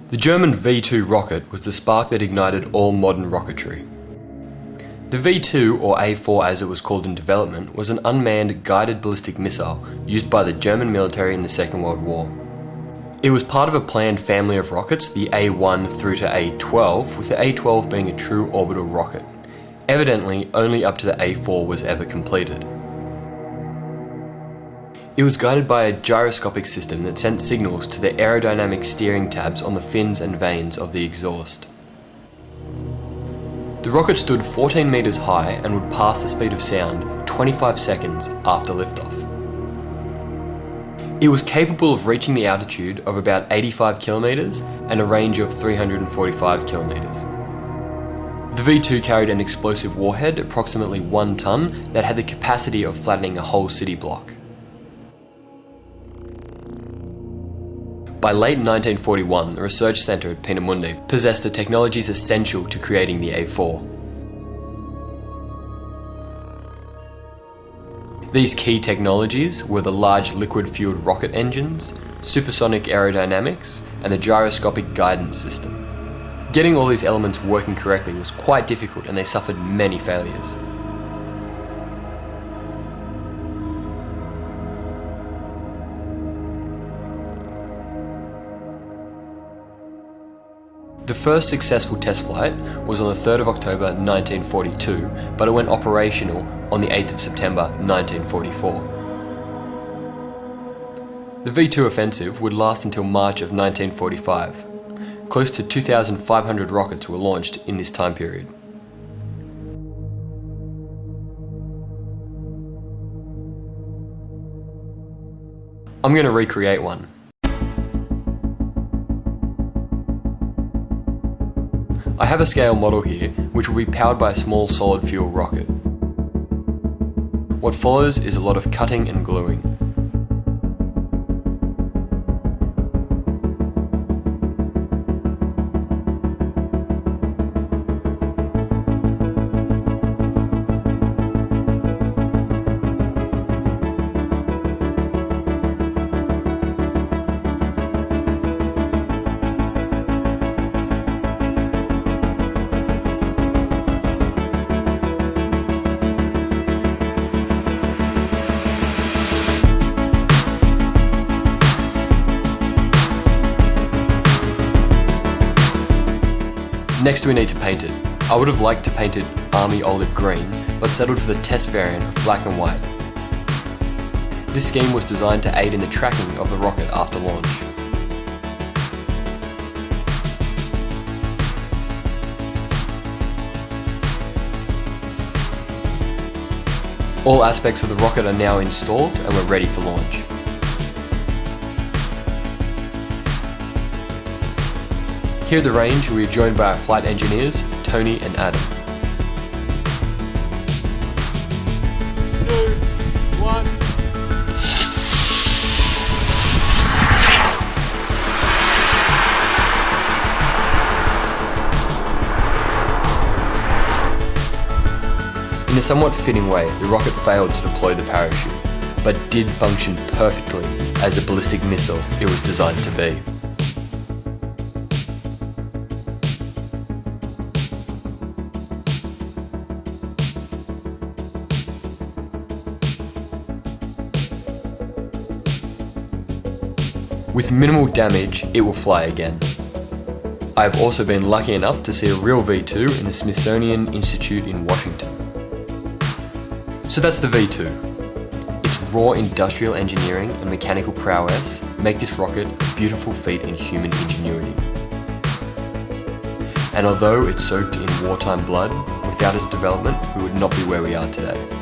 The German V2 rocket was the spark that ignited all modern rocketry. The V2, or A4 as it was called in development, was an unmanned guided ballistic missile used by the German military in the Second World War. It was part of a planned family of rockets, the A1 through to A12, with the A12 being a true orbital rocket. Evidently, only up to the A4 was ever completed. It was guided by a gyroscopic system that sent signals to the aerodynamic steering tabs on the fins and vanes of the exhaust. The rocket stood 14 meters high and would pass the speed of sound 25 seconds after liftoff. It was capable of reaching the altitude of about 85 kilometers and a range of 345 kilometers. The V2 carried an explosive warhead, approximately 1 ton, that had the capacity of flattening a whole city block. By late 1941, the research centre at Peenemünde possessed the technologies essential to creating the A4. These key technologies were the large liquid-fueled rocket engines, supersonic aerodynamics, and the gyroscopic guidance system. Getting all these elements working correctly was quite difficult, and they suffered many failures. The first successful test flight was on the 3rd of October 1942, but it went operational on the 8th of September 1944. The V2 offensive would last until March of 1945. Close to 2,500 rockets were launched in this time period. I'm going to recreate one. I have a scale model here, which will be powered by a small solid fuel rocket. What follows is a lot of cutting and gluing. Next we need to paint it. I would have liked to paint it army olive green, but settled for the test variant of black and white. This scheme was designed to aid in the tracking of the rocket after launch. All aspects of the rocket are now installed and we're ready for launch. Here at the range, we are joined by our flight engineers, Tony and Adam. 2, 1. In a somewhat fitting way, the rocket failed to deploy the parachute, but did function perfectly as the ballistic missile it was designed to be. With minimal damage, it will fly again. I have also been lucky enough to see a real V2 in the Smithsonian Institute in Washington. So that's the V2. Its raw industrial engineering and mechanical prowess make this rocket a beautiful feat in human ingenuity. And although it's soaked in wartime blood, without its development, we would not be where we are today.